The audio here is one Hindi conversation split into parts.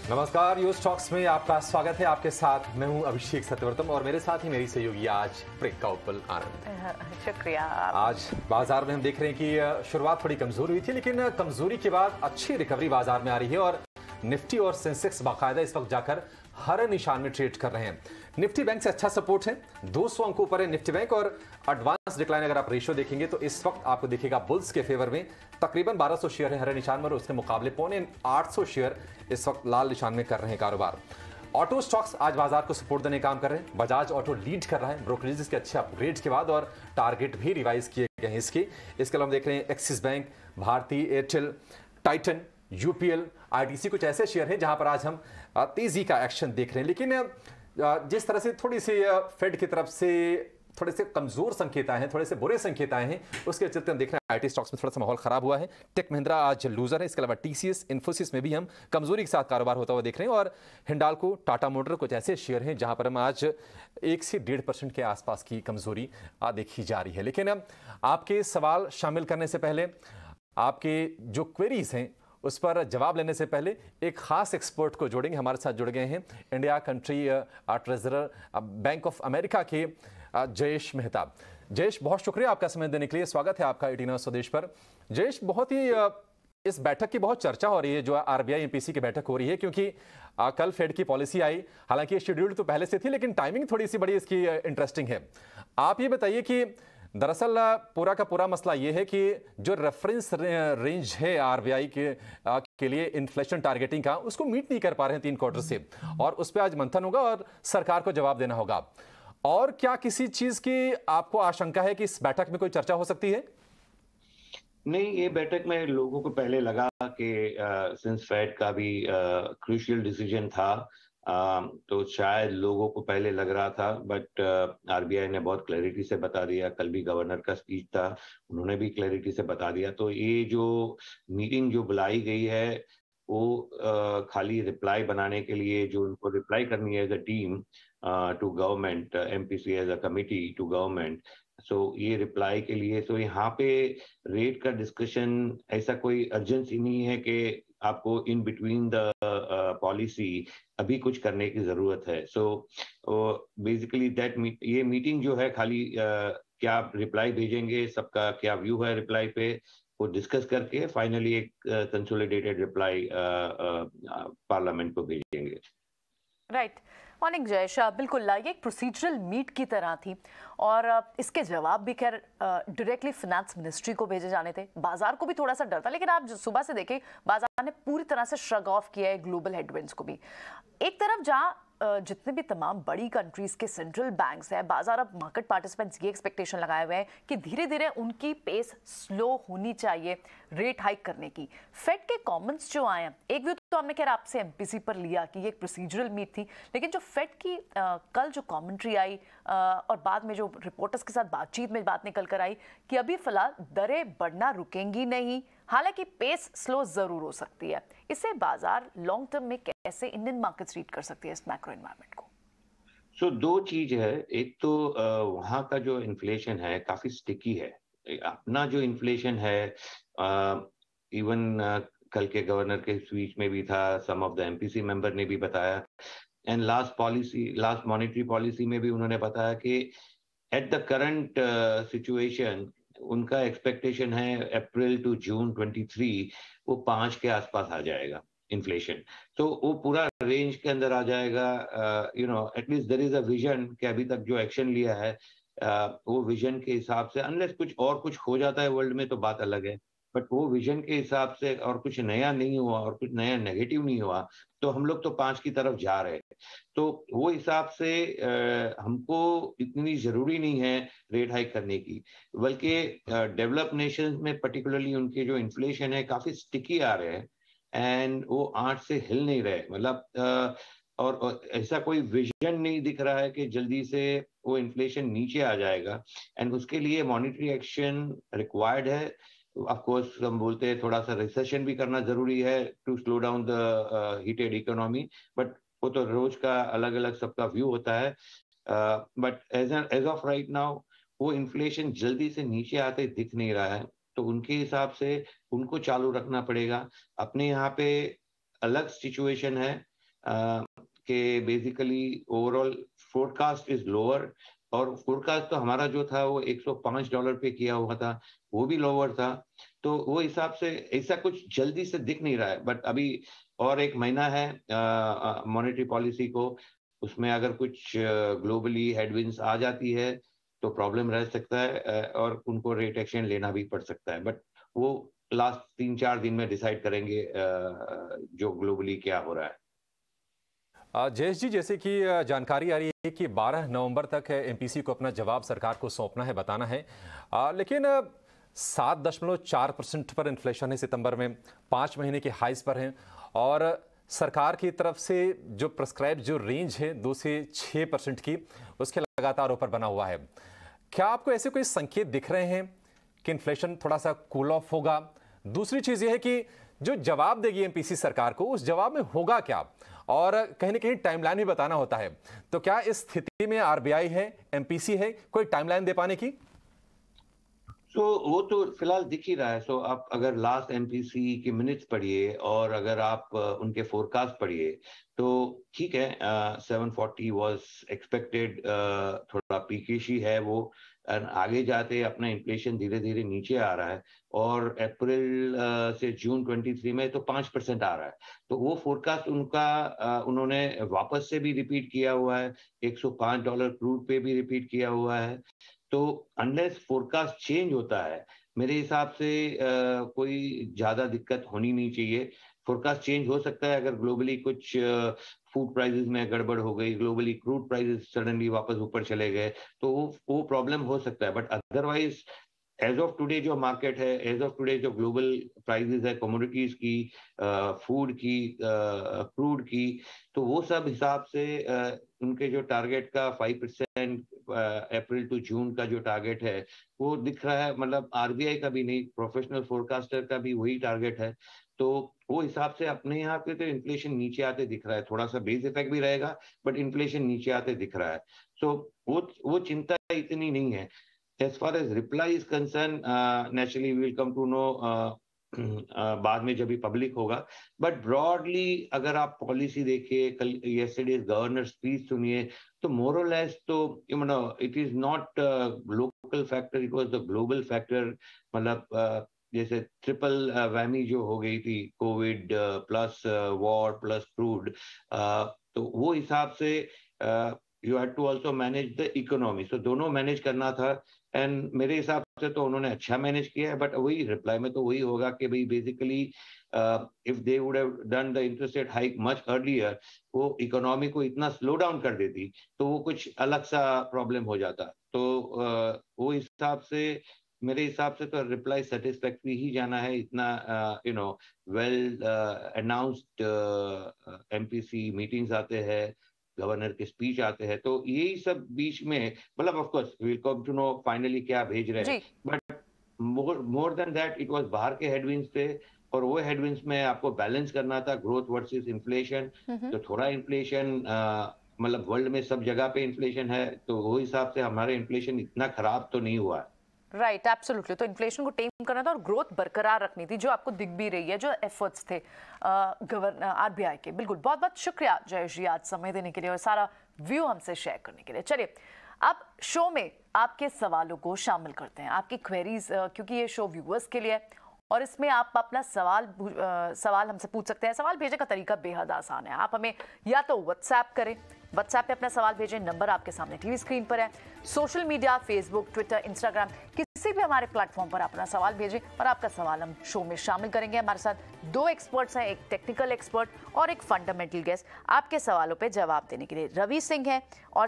नमस्कार, यूज टॉक्स में आपका स्वागत है। आपके साथ मैं हूं अभिषेक सत्यवर्तम और मेरे साथ ही मेरी सहयोगी आज प्रियंका उपल आनंद। शुक्रिया। आज बाजार में हम देख रहे हैं कि शुरुआत थोड़ी कमजोर हुई थी, लेकिन कमजोरी के बाद अच्छी रिकवरी बाजार में आ रही है और निफ्टी और सेंसेक्स बाकायदा इस वक्त जाकर हर निशान में ट्रेड कर रहे हैं। निफ्टी बैंक से अच्छा सपोर्ट है, 200 अंकों पर है निफ्टी बैंक और एडवांस डिक्लाइन अगर आप रेशियो देखेंगे तो इस वक्त आपको दिखेगा बुल्स के फेवर में तकरीबन 1200 शेयर है हरे निशान में और उसके मुकाबले 850 शेयर इस वक्त लाल निशान में कर रहे हैं कारोबार। ऑटो स्टॉक्स आज बाजार को सपोर्ट देने का काम कर रहे हैं। बजाज ऑटो लीड कर रहा है ब्रोकरेजेस के अच्छे अपग्रेड के बाद और टारगेट भी रिवाइज किए गए हैं इसके अलावा हम देख रहे हैं एक्सिस बैंक, भारती एयरटेल, टाइटन, यूपीएल, आईटीसी कुछ ऐसे शेयर हैं जहां पर आज हम तेजी का एक्शन देख रहे हैं। लेकिन जिस तरह से थोड़ी सी फेड की तरफ से थोड़े से कमजोर संकेत आए हैं, थोड़े से बुरे संकेत आए हैं, उसके चलते हम देख रहे हैं आईटी स्टॉक्स में थोड़ा सा माहौल खराब हुआ है। टेक महिंद्रा आज लूजर है, इसके अलावा टीसीएस, इन्फोसिस में भी हम कमजोरी के साथ कारोबार होता हुआ देख रहे हैं और हिंडाल्को, टाटा मोटर कुछ ऐसे शेयर हैं जहां पर हम आज 1 से 1.5% के आसपास की कमजोरी देखी जा रही है। लेकिन आपके सवाल शामिल करने से पहले, आपके जो क्वेरीज हैं उस पर जवाब लेने से पहले एक खास एक्सपर्ट को जोड़ेंगे। हमारे साथ जुड़ गए हैं India country treasurer bank of America के जयेश मेहता। जयेश, बहुत शुक्रिया आपका समय देने के लिए। स्वागत है आपका 18 स्वदेश पर। जयेश, बहुत ही इस बैठक की बहुत चर्चा हो रही है जो आरबीआई एमपीसी की बैठक हो रही है, क्योंकि कल फेड की पॉलिसी आई। हालांकि शेड्यूल तो पहले से थी लेकिन टाइमिंग थोड़ी सी बड़ी इसकी इंटरेस्टिंग है। आप ये बताइए कि दरअसल पूरा का पूरा मसला ये है कि जो रेफरेंस रेंज है आरबीआई के लिए इन्फ्लेशन टारगेटिंग का, उसको मीट नहीं कर पा रहे हैं 3 क्वार्टर से और उस पर आज मंथन होगा और सरकार को जवाब देना होगा। और क्या किसी चीज की आपको आशंका है कि इस बैठक में कोई चर्चा हो सकती है? नहीं, ये बैठक में लोगों को पहले लगा कि सिंस फेड का भी क्रूशियल डिसीजन था, तो शायद लोगों को पहले लग रहा था, बट आरबीआई ने बहुत क्लैरिटी से बता दिया। कल भी गवर्नर का स्पीच था, उन्होंने भी क्लैरिटी से बता दिया। तो ये जो मीटिंग जो बुलाई गई है वो खाली रिप्लाई बनाने के लिए, जो उनको रिप्लाई करनी है as a team to government, MPC as a committee to government, so ये रिप्लाई के लिए। तो यहाँ पे रेट का डिस्कशन, ऐसा कोई अर्जेंसी नहीं है कि आपको इन बिटवीन द पॉलिसी अभी कुछ करने की जरूरत है। सो बेसिकली ये मीटिंग जो है खाली क्या रिप्लाई भेजेंगे, सबका क्या व्यू है रिप्लाई पे, वो डिस्कस करके फाइनली एक कंसोलिडेटेड रिप्लाई पार्लियामेंट को भेजेंगे। राइट। मॉर्निंग जयेश, बिल्कुल ये एक प्रोसीजरल मीट की तरह थी और इसके जवाब भी खैर डायरेक्टली फाइनेंस मिनिस्ट्री को भेजे जाने थे। बाजार को भी थोड़ा सा डर था, लेकिन आप सुबह से देखें बाजार ने पूरी तरह से श्रग ऑफ किया है ग्लोबल हेडविंड्स को भी। एक तरफ जहां जितने भी तमाम बड़ी कंट्रीज के सेंट्रल बैंक्स हैं, बाजार अब मार्केट पार्टिसिपेंट्स ये एक्सपेक्टेशन लगाए हुए हैं कि धीरे धीरे उनकी पेस स्लो होनी चाहिए रेट हाइक करने की। फेड के कमेंट्स जो आए हैं, एक व्यू तो हमने खैर आपसे एमपीसी पर लिया कि ये एक प्रोसीजरल मीट थी, लेकिन जो फेड की कल जो कमेंट्री आई और बाद में जो रिपोर्टर्स के साथ बातचीत में बात निकल कर आई कि अभी फिलहाल दरें बढ़ना रुकेंगी नहीं, हालांकि पेस स्लो जरूर हो सकती है। इससे बाजार लॉन्ग टर्म में कैसे इंडियन मार्केट्स रीड कर सकती है इस मैक्रो एनवायरनमेंट को? सो दो चीज है। एक तो वहाँ का जो इन्फ्लेशन है काफी स्टिकी है। अपना जो इन्फ्लेशन है, इवन कल के गवर्नर के स्पीच में भी था, सम ऑफ द एमपीसी मेंबर ने भी बताया, एंड लास्ट मॉनेटरी पॉलिसी में भी उन्होंने बताया कि एट द करंट सिचुएशन उनका एक्सपेक्टेशन है अप्रैल टू जून 23 वो 5 के आसपास आ जाएगा इन्फ्लेशन। तो वो पूरा रेंज के अंदर आ जाएगा। At least there is a vision कि अभी तक जो एक्शन लिया है वो विजन के हिसाब से, अनलेस कुछ हो जाता है वर्ल्ड में तो बात अलग है, बट वो विजन के हिसाब से और कुछ नया नहीं हुआ और कुछ नया नेगेटिव नहीं हुआ, तो हम लोग तो 5 की तरफ जा रहे हैं। तो वो हिसाब से हमको इतनी जरूरी नहीं है रेट हाइक करने की, बल्कि डेवलप नेशंस में पर्टिकुलरली उनके जो इन्फ्लेशन है काफी स्टिकी आ रहे हैं एंड वो 8 से हिल नहीं रहे। मतलब और ऐसा कोई विजन नहीं दिख रहा है कि जल्दी से वो इन्फ्लेशन नीचे आ जाएगा, एंड उसके लिए मॉनेटरी एक्शन रिक्वायर्ड है। ऑफ कोर्स हम बोलते हैं थोड़ा सा रिसेशन भी करना जरूरी है to slow down the heated economy, but वो तो रोज का अलग अलग सबका व्यू होता है। But as of right now वो इन्फ्लेशन जल्दी से नीचे आते दिख नहीं रहा है, तो उनके हिसाब से उनको चालू रखना पड़ेगा। अपने यहाँ पे अलग सिचुएशन है, कि basically overall forecast is lower, और फोरकास्ट तो हमारा जो था वो $105 पे किया हुआ था, वो भी लोअर था। तो वो हिसाब से ऐसा कुछ जल्दी से दिख नहीं रहा है, बट अभी और एक महीना है मॉनेटरी पॉलिसी को, उसमें अगर कुछ ग्लोबली हेडविंड्स आ जाती है तो प्रॉब्लम रह सकता है, और उनको रेट एक्शन लेना भी पड़ सकता है, बट वो लास्ट 3-4 दिन में डिसाइड करेंगे जो ग्लोबली क्या हो रहा है। जयेश जी, जैसे कि जानकारी आ रही है कि 12 नवंबर तक एमपीसी को अपना जवाब सरकार को सौंपना है, बताना है, लेकिन 7.4% पर इन्फ्लेशन है सितंबर में, 5 महीने के हाइज पर हैं, और सरकार की तरफ से जो प्रिस्क्राइब जो रेंज है 2 से 6% की, उसके लगातार ऊपर बना हुआ है। क्या आपको ऐसे कोई संकेत दिख रहे हैं कि इन्फ्लेशन थोड़ा सा कूल ऑफ होगा? दूसरी चीज यह है कि जो जवाब देगी एमपीसी सरकार को, उस जवाब में होगा क्या, और कहीं ना कहीं टाइमलाइन भी बताना होता है। तो क्या इस स्थिति में आरबीआई है, एमपीसी है, कोई टाइमलाइन दे पाने की? वो तो फिलहाल दिख ही रहा है। आप अगर लास्ट एमपीसी के मिनट्स पढ़िए और अगर आप उनके फोरकास्ट पढ़िए तो ठीक है, 740 वाज एक्सपेक्टेड, थोड़ा पीकिशी है वो, आगे जाते अपना इन्फ्लेशन धीरे धीरे नीचे आ रहा है, और अप्रैल से जून 23 में तो 5% आ रहा है। तो वो फोरकास्ट उनका उन्होंने वापस से भी रिपीट किया हुआ है, $105 क्रूड पे भी रिपीट किया हुआ है। तो अनलेस फोरकास्ट चेंज होता है, मेरे हिसाब से कोई ज्यादा दिक्कत होनी नहीं चाहिए। फोरकास्ट चेंज हो सकता है अगर ग्लोबली कुछ फूड प्राइसेस में गड़बड़ हो गई, ग्लोबली क्रूड प्राइसेस सडनली वापस ऊपर चले गए, तो वो प्रॉब्लम हो सकता है, but otherwise as of today जो मार्केट है, एज ऑफ टुडे जो ग्लोबल प्राइसेस है कमोडिटीज की, फूड की, क्रूड की, तो वो सब हिसाब से उनके जो टारगेट का 5% अप्रैल टू जून का जो टारगेट है वो दिख रहा है। मतलब आरबीआई का भी नहीं, प्रोफेशनल फोरकास्टर का भी वही टारगेट है। तो वो हिसाब से अपने यहाँ पे तो इन्फ्लेशन नीचे आते दिख रहा है, थोड़ा सा बेस इफेक्ट भी रहेगा, बट इन्फ्लेशन नीचे आते दिख रहा है। वो चिंता इतनी नहीं है। As far as reply is concerned, naturally we will come to know बाद में जब भी पब्लिक होगा, बट ब्रॉडली अगर आप पॉलिसी देखिए, कल यस्टरडे गवर्नर स्पीच सुनिए, तो मोर और लेस तो it is not local factor, it was the global factor. मतलब जैसे ट्रिपल वैमी जो हो गई थी, covid plus war plus crude, तो वो हिसाब से you had to also manage the economy, so दोनों मैनेज करना था, एंड मेरे हिसाब से तो उन्होंने अच्छा मैनेज किया है। बट वही रिप्लाई में तो वही होगा कि भाई basically if they would have done the interest rate hike much earlier, वो इकोनॉमी को इतना स्लो डाउन कर देती तो वो कुछ अलग सा प्रॉब्लम हो जाता। तो वो हिसाब से मेरे हिसाब से तो रिप्लाई सेटिस्फैक्ट्री ही जाना है। इतना वेल अनाउंस्ड एमपीसी मीटिंग्स आते हैं, गवर्नर के स्पीच आते हैं, तो यही सब बीच में, मतलब of course we will come to know finally क्या भेज रहे हैं, but more than that it was बाहर के हेडविंड्स थे, और वो हेडविंड्स में आपको बैलेंस करना था ग्रोथ वर्सेस इन्फ्लेशन। तो थोड़ा इन्फ्लेशन, मतलब वर्ल्ड में सब जगह पे इन्फ्लेशन है, तो वो हिसाब से हमारे इन्फ्लेशन इतना खराब तो नहीं हुआ है। Right, absolutely. तो इन्फ्लेशन को टेम करना था और ग्रोथ बरकरार रखनी थी, जो आपको दिख भी रही है, जो एफर्ट्स थे गवर्नर आरबीआई के। बिल्कुल, बहुत बहुत शुक्रिया जयेश जी आज समय देने के लिए और सारा व्यू हमसे शेयर करने के लिए। चलिए अब शो में आपके सवालों को शामिल करते हैं, आपकी क्वेरीज, क्योंकि ये शो व्यूअर्स के लिए है और इसमें आप अपना सवाल हमसे पूछ सकते हैं। सवाल भेजने का तरीका बेहद आसान है। आप हमें या तो व्हाट्सएप करें, व्हाट्सएप पे अपना सवाल भेजें, नंबर आपके सामने टीवी स्क्रीन पर है। Social media, Facebook, Twitter, Instagram, किसी भी हमारे प्लेटफॉर्म पर अपना सवाल भेजें और आपका सवाल हम शो में शामिल करेंगे। हमारे साथ 2 एक्सपर्ट्स हैं, एक टेक्निकल एक्सपर्ट और एक फंडामेंटल गेस्ट, आपके सवालों पे जवाब देने के लिए। रवि सिंह हैं और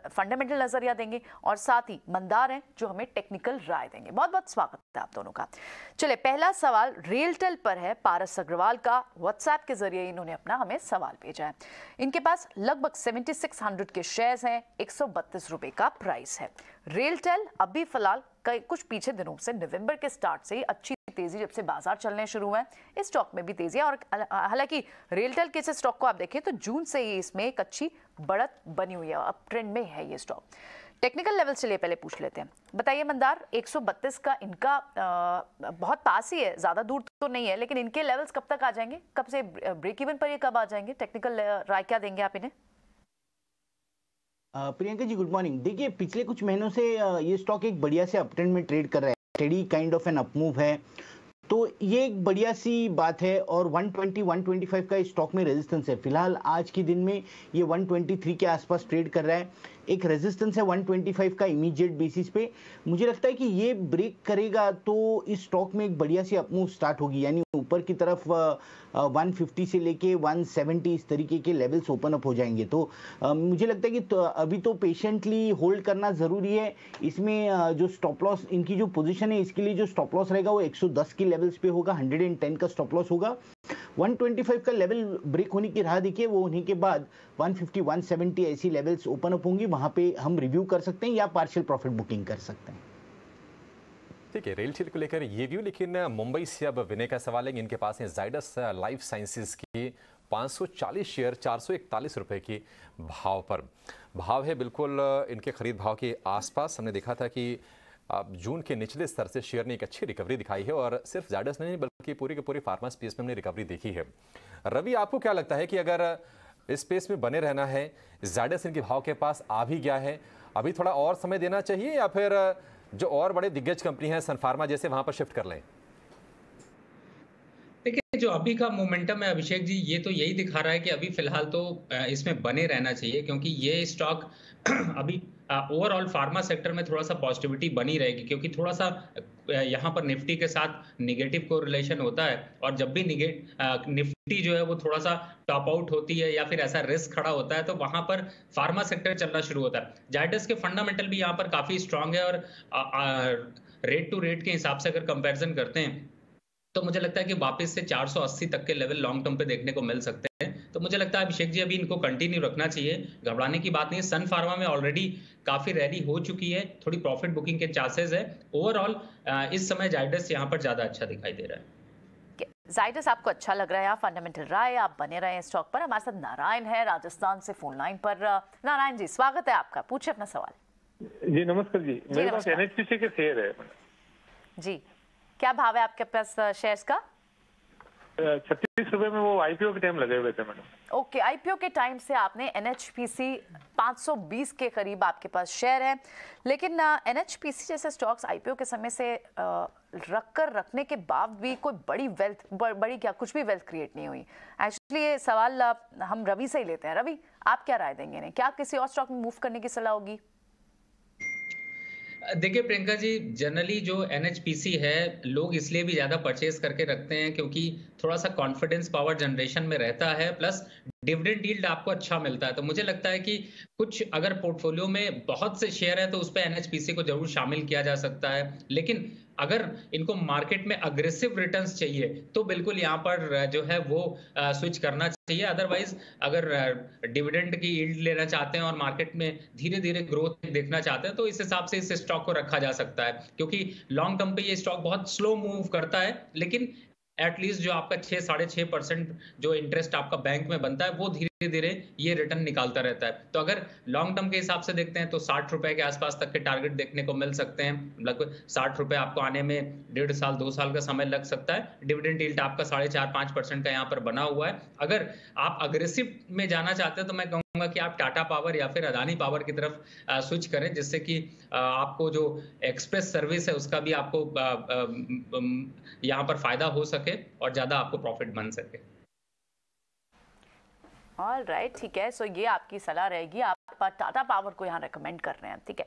फंडामेंटल नजरिया देंगे, और साथ ही मंदार हैं जो हमें टेक्निकल राय देंगे। बहुत बहुत स्वागत है आप दोनों का। चलिए, पहला सवाल रेलटेल पर है, पारस अग्रवाल का। व्हाट्सएप के जरिए इन्होंने अपना हमें सवाल भेजा है। इनके पास लगभग 7600 के शेयर्स हैं, 132 रुपए का प्राइस है। रेलटेल अभी फिलहाल कुछ पीछे दिनों से, नवंबर के स्टार्ट से ही अच्छी तेजी, जब से बाजार चलने शुरू हुए, इस स्टॉक में भी तेजी है। और हालांकि रेलटेल के इस स्टॉक को आप देखें तो जून से ही इसमें एक अच्छी बढ़त बनी हुई है, अब ट्रेंड में है ये स्टॉक। टेक्निकल लेवल से लिए पहले पूछ लेते हैं। बताइए मंदार, 132 का इनका बहुत पास ही है, ज्यादा दूर तो नहीं है, लेकिन इनके लेवल्स कब तक आ जाएंगे, कब से ब्रेक इवन पर ये कब आ जाएंगे? टेक्निकल राय क्या देंगे आप इन्हें? Priyanka ji good morning. देखिए पिछले कुछ महीनों से ये स्टॉक एक बढ़िया से अपट्रेंड में ट्रेड कर रहा है, steady kind of an upmove है, तो ये एक बढ़िया सी बात है। और 120 125 का स्टॉक में रेजिस्टेंस है। फिलहाल आज के दिन में ये 123 के आसपास ट्रेड कर रहा है। एक रेजिस्टेंस है 125 का इमीडिएट बेसिस पे। मुझे लगता है कि ये ब्रेक करेगा तो इस स्टॉक में एक बढ़िया सी अपमूव स्टार्ट होगी, यानी ऊपर की तरफ 150 से लेके 170 इस तरीके के लेवल्स ओपन अप हो जाएंगे। तो मुझे लगता है कि अभी तो पेशेंटली होल्ड करना ज़रूरी है। इसमें जो स्टॉप लॉस, इनकी जो पोजीशन है, इसके लिए जो स्टॉप लॉस रहेगा वो 110 के लेवल्स पे होगा, 110 का स्टॉप लॉस होगा। 125 का लेवल ब्रेक होने की राह देखिए, वो होने के बाद 150 170 ऐसी लेवल्स ओपन अप होंगी, वहां पे हम रिव्यू कर सकते हैं या पार्शियल प्रॉफिट बुकिंग कर सकते हैं। ठीक है, रेल शीट को लेकर ये व्यू। लेकिन मुंबई से अब विनय का सवाल है। इनके पास है जाइडस लाइफ साइंसेज की 540 शेयर 441 रुपए के भाव पर। भाव है बिल्कुल इनके खरीद भाव के आसपास। हमने देखा था कि जून के निचले स्तर से शेयर ने एक अच्छी रिकवरी दिखाई है, और सिर्फ जाइडस नहीं बल्कि पूरी के पूरी फार्मा स्पेस में हमने रिकवरी देखी है। रवि, आपको क्या लगता है कि अगर इस स्पेस में बने रहना है, जाइडस इनके भाव के पास आ भी गया है, अभी थोड़ा और समय देना चाहिए या फिर जो और बड़े दिग्गज कंपनी हैं सन फार्मा जैसे, वहां पर शिफ्ट कर लें? देखिए जो अभी का मोमेंटम है अभिषेक जी, ये तो यही दिखा रहा है कि अभी फिलहाल तो इसमें बने रहना चाहिए, क्योंकि ये स्टॉक अभी ओवरऑल फार्मा सेक्टर में थोड़ा सा पॉजिटिविटी बनी रहेगी, क्योंकि थोड़ा सा यहाँ पर निफ्टी के साथ निगेटिव कोरिलेशन होता है, और जब भी निफ्टी जो है वो थोड़ा सा टॉप आउट होती है या फिर ऐसा रिस्क खड़ा होता है, तो वहां पर फार्मा सेक्टर चलना शुरू होता है। जाइडस के फंडामेंटल भी यहाँ पर काफी स्ट्रांग है, और रेट टू रेट के हिसाब से अगर कंपेरिजन करते हैं तो मुझे लगता है कि वापस से 480 तक के लेवल लॉन्ग टर्म पे देखने को मिल सकते हैं। तो मुझे लगता है अभिषेक जी अभी इनको कंटिन्यू रखना चाहिए, घबराने की बात नहीं है। सन फार्मा में ऑलरेडी काफी रैली हो चुकी है, थोड़ी प्रॉफिट बुकिंग के चांसेस है। ओवरऑल इस समय जाइडस यहाँ पर ज्यादा अच्छा दिखाई दे रहा है। जाइडस आपको अच्छा लग रहा है, फंडामेंटल राय, आप बने रहे हैं स्टॉक पर। हमारे साथ नारायण है राजस्थान से फोन लाइन पर। नारायण जी स्वागत है आपका, पूछिए अपना सवाल। जी नमस्कार जी, मेरे पास एनएचपीसी के शेयर है जी। क्या भाव है आपके पास शेयर्स का? 36 रुपए में। वो आईपीओ के टाइम लगे हुए थे मैडम। ओके, आईपीओ के टाइम से आपने एनएचपीसी 520 के करीब आपके पास शेयर है, लेकिन एनएचपीसी जैसे स्टॉक्स आईपीओ के समय से रखने के बाद भी कोई बड़ी क्या कुछ भी वेल्थ क्रिएट नहीं हुई। एक्चुअली ये सवाल हम रवि से ही लेते हैं। रवि, आप क्या राय देंगे इन्हें? क्या किसी और स्टॉक में मूव करने की सलाह होगी? देखिए प्रियंका जी, जनरली जो एनएचपीसी है लोग इसलिए भी ज्यादा परचेज करके रखते हैं क्योंकि थोड़ा सा कॉन्फिडेंस पावर जनरेशन में रहता है, प्लस डिविडेंड यील्ड आपको अच्छा मिलता है। तो मुझे लगता है कि कुछ अगर पोर्टफोलियो में बहुत से शेयर है तो उस पर एनएचपीसी को जरूर शामिल किया जा सकता है, लेकिन अगर इनको मार्केट में अग्रेसिव रिटर्न्स चाहिए तो बिल्कुल यहाँ पर जो है वो स्विच करना चाहिए। अदरवाइज अगर डिविडेंड की यील्ड लेना चाहते हैं और मार्केट में धीरे धीरे ग्रोथ देखना चाहते हैं तो इस हिसाब से इस स्टॉक को रखा जा सकता है, क्योंकि लॉन्ग टर्म पे ये स्टॉक बहुत स्लो मूव करता है, लेकिन एटलीस्ट जो आपका 6-6.5% जो इंटरेस्ट आपका बैंक में बनता है वो धीरे धीरे ये रिटर्न निकालता रहता है। तो अगर लॉन्ग टर्म के हिसाब से देखते हैं तो 60 रुपए के आसपास तक के टारगेट देखने को मिल सकते हैं। लगभग 60 रुपए आपको आने में 1.5 साल 2 साल का समय लग सकता है। डिविडेंड यील्ड आपका 4.5-5% का यहाँ पर बना हुआ है। अगर आप अग्रेसिव में जाना चाहते हैं तो मैं कहूंगा कि आप टाटा पावर या फिर अदानी पावर की तरफ स्विच करें, जिससे कि आपको जो एक्सप्रेस सर्विस है उसका भी आपको यहाँ पर फायदा हो सके और ज्यादा आपको प्रॉफिट बन सके। ऑल राइट, ठीक है। सो ये आपकी सलाह रहेगी, आप टाटा पावर को यहाँ रेकमेंड कर रहे हैं, ठीक है।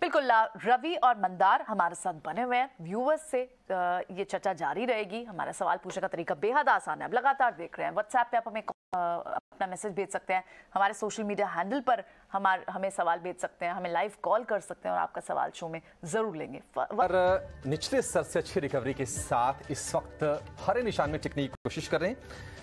बिल्कुल, रवि और मंदार हमारे साथ बने हुए हैं। व्यूअर्स से ये चर्चा जारी रहेगी। हमारा सवाल पूछने का तरीका बेहद आसान है, आप लगातार देख रहे हैं। व्हाट्सएप पे आप हमें अपना मैसेज भेज सकते हैं, हमारे सोशल मीडिया हैंडल पर हमें सवाल भेज सकते हैं, हमें लाइव कॉल कर सकते हैं और आपका सवाल शो में जरूर लेंगे। और निचले स्तर से अच्छी रिकवरी के साथ इस वक्त हरे निशान में टिकने की कोशिश कर रहे हैं।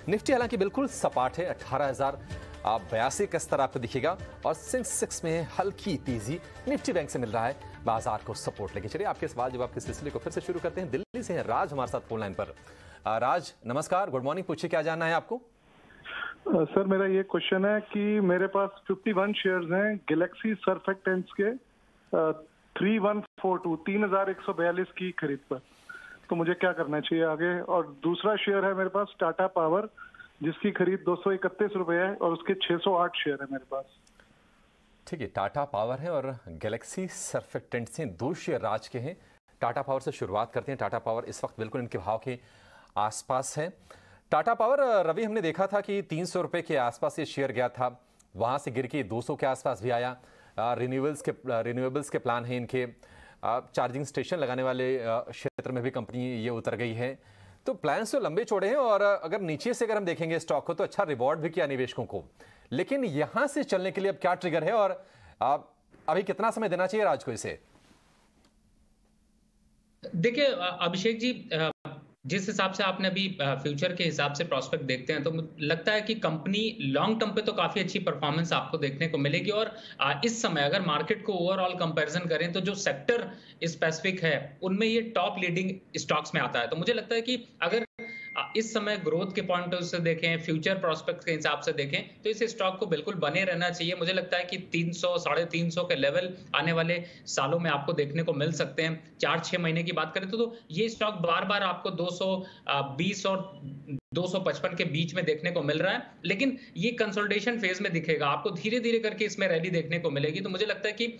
निफ्टी हालांकि बिल्कुल सपाट है, 18,082 का स्तर आपको दिखेगा, और सेंसेक्स में हल्की तेजी निफ्टी बैंक से मिल रहा है, बाजार को सपोर्ट लेके। चलिए आपके सवाल जवाब के सिलसिले को फिर से शुरू करते हैं। दिल्ली से हैं राज हमारे साथ फोन लाइन पर। राज नमस्कार, गुड मॉर्निंग, पूछिए क्या जानना है आपको? सर मेरा ये क्वेश्चन है कि मेरे पास 51 शेयर्स हैं गैलेक्सी सर्फेक्टेंट्स के, 3142 3142 की खरीद पर। तो मुझे क्या करना चाहिए आगे? और दूसरा शेयर है मेरे पास टाटा पावर, जिसकी खरीद 231 रुपए है और उसके 608 शेयर है मेरे पास। ठीक है, टाटा पावर है और गैलेक्सी सर्फेक्टेंट्स हैं, 2 शेयर राज के हैं। टाटा पावर से शुरुआत करते हैं। टाटा पावर इस वक्त बिल्कुल इनके भाव के आसपास है। टाटा पावर रवि, हमने देखा था कि 300 रुपए के आसपास ये शेयर गया था, वहां से गिर के 200 के आसपास भी आया। रिन्यूएबल्स के प्लान हैं इनके, चार्जिंग स्टेशन लगाने वाले क्षेत्र में भी कंपनी ये उतर गई है। तो प्लान्स तो लंबे चौड़े हैं और अगर नीचे से अगर हम देखेंगे स्टॉक को तो अच्छा रिवॉर्ड भी किया निवेशकों को, लेकिन यहां से चलने के लिए अब क्या ट्रिगर है और अभी कितना समय देना चाहिए राज को इसे? देखिए अभिषेक जी, जिस हिसाब से आपने अभी फ्यूचर के हिसाब से प्रोस्पेक्ट देखते हैं तो लगता है कि कंपनी लॉन्ग टर्म पे तो काफी अच्छी परफॉर्मेंस आपको देखने को मिलेगी। और इस समय अगर मार्केट को ओवरऑल कंपैरिजन करें तो जो सेक्टर स्पेसिफिक है उनमें ये टॉप लीडिंग स्टॉक्स में आता है। तो मुझे लगता है कि अगर इस समय ग्रोथ के पॉइंट ऑफ व्यू से देखें, फ्यूचर प्रोस्पेक्ट के हिसाब से देखें तो इस स्टॉक को बिल्कुल बने रहना चाहिए। मुझे लगता है कि 300 350 के लेवल आने वाले सालों में आपको देखने को मिल सकते हैं। 4-6 महीने की बात करें तो ये स्टॉक बार बार आपको 220 और 255 के बीच में देखने को मिल रहा है, लेकिन ये कंसोलिडेशन फेज में दिखेगा, आपको धीरे धीरे करके इसमें रैली देखने को मिलेगी। तो मुझे लगता है कि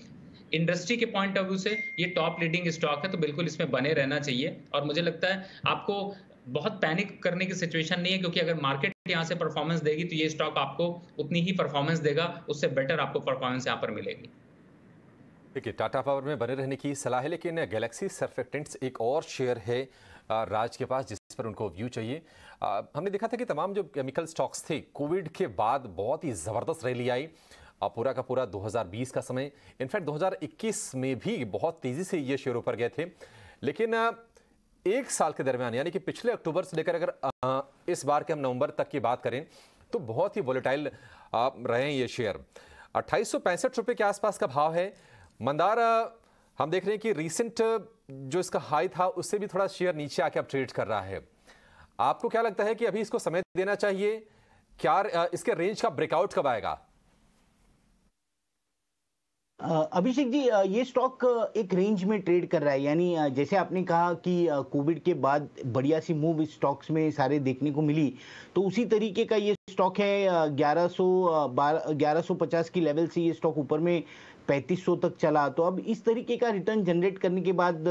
इंडस्ट्री के पॉइंट ऑफ व्यू से ये टॉप लीडिंग स्टॉक है, तो बिल्कुल इसमें बने रहना चाहिए। और मुझे लगता है आपको बहुत पैनिक करने की सिचुएशन नहीं है, क्योंकि अगर मार्केट यहां से परफॉर्मेंस देगी तो ये स्टॉक आपको उतनी ही परफॉर्मेंस देगा, उससे बेटर आपको परफॉर्मेंस यहां पर मिलेगी। देखिए, टाटा पावर में बने रहने की सलाह है, लेकिन गैलेक्सी सर्फेक्टेंट्स एक और शेयर है राज के पास जिस पर उनको व्यू चाहिए। हमने देखा था कि तमाम जो केमिकल स्टॉक्स थे कोविड के बाद बहुत ही जबरदस्त रैली आई। पूरा का पूरा 2020 का समय, इनफैक्ट 2021 में भी बहुत तेजी से ये शेयर ऊपर गए थे, लेकिन एक साल के दरमियान यानी कि पिछले अक्टूबर से लेकर अगर इस बार के हम नवंबर तक की बात करें तो बहुत ही वोलेटाइल रहे हैं ये शेयर। 2865 रुपए के आसपास का भाव है। मंदार हम देख रहे हैं कि रीसेंट जो इसका हाई था उससे भी थोड़ा शेयर नीचे आके अब ट्रेड कर रहा है। आपको क्या लगता है कि अभी इसको समय देना चाहिए? क्या इसके रेंज का ब्रेकआउट कब आएगा? अभिषेक जी, ये स्टॉक एक रेंज में ट्रेड कर रहा है, यानी जैसे आपने कहा कि कोविड के बाद बढ़िया सी मूव स्टॉक्स में सारे देखने को मिली, तो उसी तरीके का ये स्टॉक है। 1150 की लेवल से ये स्टॉक ऊपर में 3500 तक चला। तो अब इस तरीके का रिटर्न जनरेट करने के बाद,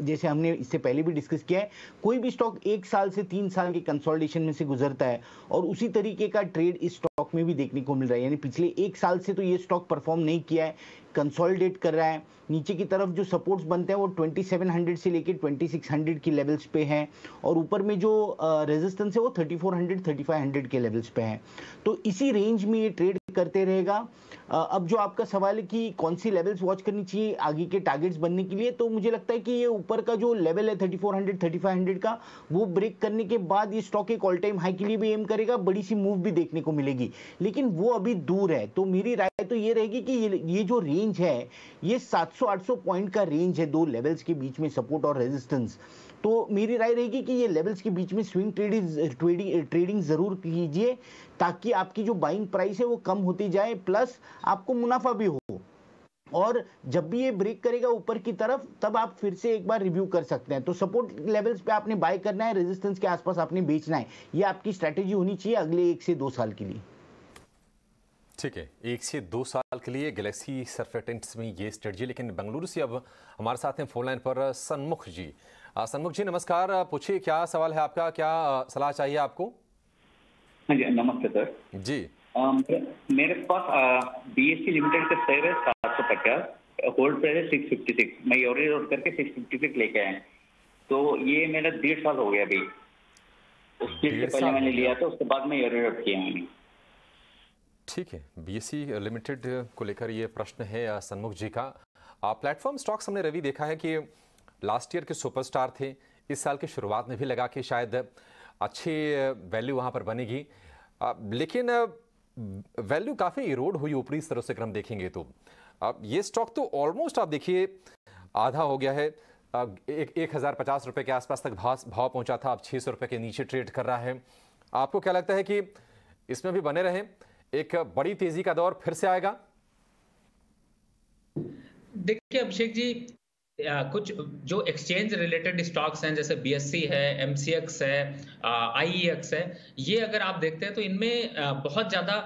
जैसे हमने इससे पहले भी डिस्कस किया है, कोई भी स्टॉक 1 साल से 3 साल के कंसोलिडेशन में से गुजरता है और उसी तरीके का ट्रेड इस स्टॉक में भी देखने को मिल रहा है। यानी पिछले 1 साल से तो ये स्टॉक परफॉर्म नहीं किया है, कंसोलिडेट कर रहा है। नीचे की तरफ जो सपोर्ट्स बनते हैं वो 2700 से लेकर 2600 की लेवल्स पे हैं और ऊपर में जो रेजिस्टेंस है वो 3400 3500 के लेवल्स पे हैं। तो इसी रेंज में ये ट्रेड करते रहेगा। अब जो आपका सवाल है कि कौन सी लेवल्स वॉच करनी चाहिए आगे के टारगेट्स बनने के लिए, तो मुझे लगता है कि ये ऊपर का जो लेवल है 3400 3500 का, वो ब्रेक करने के बाद ये स्टॉक एक ऑल टाइम हाई के लिए भी एम करेगा, बड़ी सी मूव भी देखने को मिलेगी, लेकिन वो अभी दूर है। तो मेरी राय तो ये रहेगी कि ये जो रेंज है ये 700-800 पॉइंट का रेंज है, 2 लेवल्स के बीच में सपोर्ट और रेजिस्टेंस। तो मेरी राय रहेगी कि ये लेवल्स के बीच में स्विंग ट्रेडिंग जरूर कीजिए, ताकि आपकी जो बाइंग प्राइस है वो कम होती जाए, प्लस आपको मुनाफा भी हो। और जब भी ये ब्रेक करेगा ऊपर की तरफ, तब आप फिर से एक बार रिव्यू कर सकते हैं। तो सपोर्ट लेवल्स पे आपने बाय करना है, रेजिस्टेंस के आसपास आपने बेचना है। ये आपकी स्ट्रैटेजी होनी चाहिए अगले 1 से 2 साल के लिए। ठीक है, 1 से 2 साल के लिए गैलेक्सी सर्फेक्टेंट्स में ये स्ट्रेटजी। लेकिन बेंगलुरु से अब हमारे साथ हैं फोन लाइन पर सन्मुख जी। सन्मुख जी नमस्कार, पूछिए क्या सवाल है आपका, क्या सलाह चाहिए आपको? हाँ जी, नमस्ते सर जी। मेरे पास बीएससी लिमिटेड का शेयर है 750, होल्ड प्राइस है 656। मैं योरी रोड करके 656 लेके आए, तो ये मेरा 1.5 साल हो गया अभी। उसके पहले मैंने लिया था, उसके बाद मैं योरी रोड किया मैंने। ठीक है, बीएससी लिमिटेड को लेकर ये प्रश्न है सन्मुख जी का। प्लेटफॉर्म स्टॉक्स हमने रवि देखा है कि लास्ट ईयर के सुपरस्टार थे, इस साल की शुरुआत में भी लगा कि शायद अच्छी वैल्यू वहाँ पर बनेगी, लेकिन वैल्यू काफ़ी इरोड हुई ऊपरी स्तरों से अगर हम देखेंगे तो। ये स्टॉक तो ऑलमोस्ट आप देखिए आधा हो गया है, 1050 रुपये के आसपास तक भाव पहुँचा था, अब 600 रुपये के नीचे ट्रेड कर रहा है। आपको क्या लगता है कि इसमें भी बने रहें, एक बड़ी तेजी का दौर फिर से आएगा? देखिए अभिषेक जी, कुछ जो एक्सचेंज रिलेटेड स्टॉक्स हैं जैसे बीएससी है, एमसीएक्स है, आईईएक्स है, ये अगर आप देखते हैं तो इनमें बहुत ज्यादा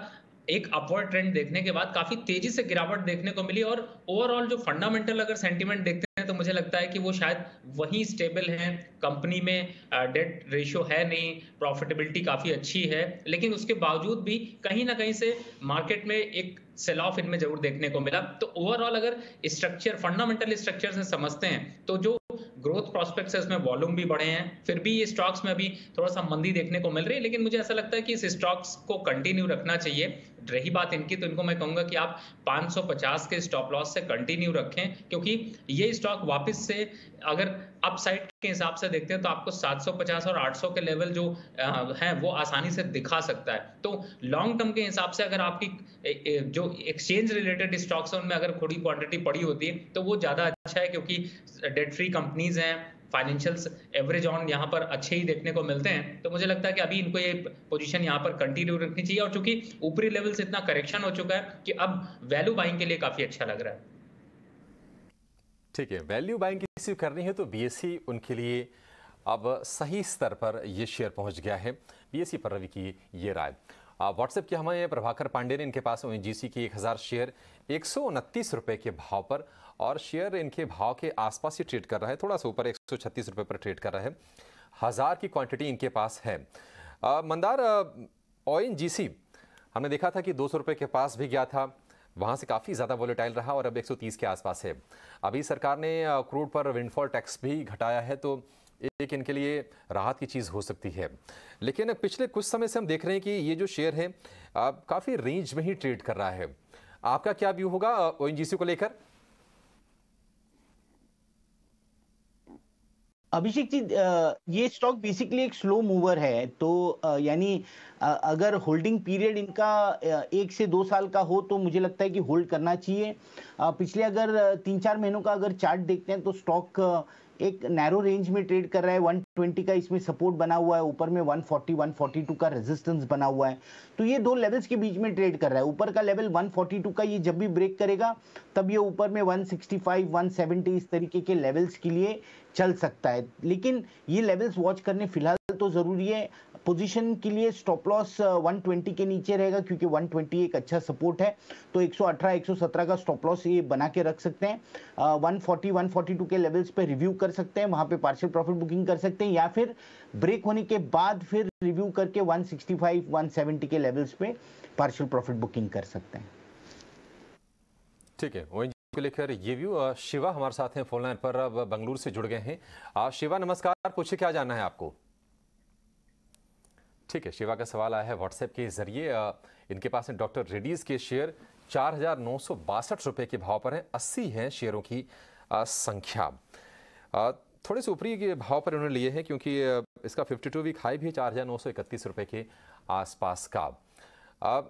एक अपवर्ड ट्रेंड देखने के बाद काफी तेजी से गिरावट देखने को मिली, और ओवरऑल जो फंडामेंटल अगर सेंटीमेंट देखते हैं तो मुझे लगता है कि वो शायद वहीं स्टेबल है। कंपनी में डेट रेशियो है नहीं, प्रॉफिटेबिलिटी काफी अच्छी है, लेकिन उसके बावजूद भी कहीं ना कहीं से मार्केट में एक सेल ऑफ इनमें जरूर देखने को मिला। तो ओवरऑल अगर स्ट्रक्चर, फंडामेंटल स्ट्रक्चर से समझते हैं तो जो ग्रोथ प्रोस्पेक्ट्स है उसमें वॉल्यूम भी बढ़े हैं, फिर भी ये स्टॉक्स में अभी थोड़ा सा मंदी देखने को मिल रही है, लेकिन मुझे ऐसा लगता है कि इस स्टॉक्स को कंटिन्यू रखना चाहिए। रही बात इनकी, तो इनको मैं कहूंगा कि आप 550 के स्टॉप लॉस से कंटिन्यू रखें, क्योंकि ये स्टॉक वापस से अगर अपसाइड के हिसाब से देखते हैं तो आपको 750 और 800 के लेवल जो हैं वो आसानी से दिखा सकता है। तो लॉन्ग टर्म के हिसाब से अगर आपकी जो एक्सचेंज रिलेटेड स्टॉक्स हैं उनमें अगर थोड़ी क्वांटिटी पड़ी होती है तो वो ज्यादा अच्छा है, क्योंकि डेट फ्री कंपनीज हैं, फाइनेंशियल्स एवरेज ऑन यहाँ पर अच्छे ही देखने को मिलते हैं। तो मुझे लगता है कि अभी इनको ये पोजीशन यहाँ पर कंटिन्यू रखनी चाहिए, और चूंकि ऊपरी लेवल से इतना करेक्शन हो चुका है कि अब वैल्यू बाइंग के लिए काफी अच्छा लग रहा है। ठीक है, वैल्यू बाइंग किसी करनी है तो बीएससी उनके लिए अब सही स्तर पर ये शेयर पहुंच गया है। बीएससी पर रवि की ये राय। व्हाट्सएप के हमारे प्रभाकर पांडे ने, इनके पास ओएनजीसी के 1000 शेयर 129 रुपए के भाव पर, और शेयर इनके भाव के आसपास ही ट्रेड कर रहा है, थोड़ा सा ऊपर 136 रुपए पर ट्रेड कर रहा है। 1000 की क्वांटिटी इनके पास है। मंदार, ओएनजीसी हमने देखा था कि 200 रुपए के पास भी गया था, वहां से काफ़ी ज़्यादा वोलेटाइल रहा और अब 130 के आसपास है। अभी सरकार ने क्रूड पर विंडफॉल टैक्स भी घटाया है, तो एक इनके लिए राहत की चीज़ हो सकती है। लेकिन पिछले कुछ समय से हम देख रहे हैं कि ये जो शेयर है काफ़ी रेंज में ही ट्रेड कर रहा है। आपका क्या व्यू होगा ओएनजीसी को लेकर? अभिषेक जी, ये स्टॉक बेसिकली एक स्लो मूवर है, तो यानी अगर होल्डिंग पीरियड इनका 1 से 2 साल का हो तो मुझे लगता है कि होल्ड करना चाहिए। पिछले अगर 3-4 महीनों का अगर चार्ट देखते हैं तो स्टॉक एक नैरो रेंज में ट्रेड कर रहा है। 120 का इसमें सपोर्ट बना हुआ है, ऊपर में 140 142 का रेजिस्टेंस बना हुआ है, तो ये दो लेवल्स के बीच में ट्रेड कर रहा है। ऊपर का लेवल 142 का ये जब भी ब्रेक करेगा तब ये ऊपर में 165 170 इस तरीके के लेवल्स के लिए चल सकता है, लेकिन ये लेवल्स वॉच करने फिलहाल तो जरूरी है। पोजीशन के लिए स्टॉप लॉस 120 के नीचे रहेगा, क्योंकि 120 एक अच्छा सपोर्ट है, तो 118 117 का स्टॉप लॉस ये बना के रख सकते हैं। 140 142 के लेवल्स पे रिव्यू कर सकते हैं, वहां पे पार्शियल प्रॉफिट बुकिंग कर सकते हैं, या फिर ब्रेक होने के बाद फिर रिव्यू करके 165 170 के लेवल्स पे पार्शियल प्रॉफिट बुकिंग कर सकते हैं। ठीक है, को लेकर ये व्यू। शिवा हमारे साथ हैं फोन लाइन पर, अब बंगलुरु से जुड़ गए हैं। शिवा नमस्कार, पूछिए क्या जानना है आपको? ठीक है, शिवा का सवाल आया है व्हाट्सएप के जरिए। इनके पास है डॉक्टर रेड्डीज के शेयर 4962 रुपए के भाव पर हैं, 80 हैं शेयरों की संख्या। थोड़े से ऊपरी के भाव पर उन्होंने लिए हैं, क्योंकि इसका 52 वीक हाई भी 4931 रुपए के आसपास का।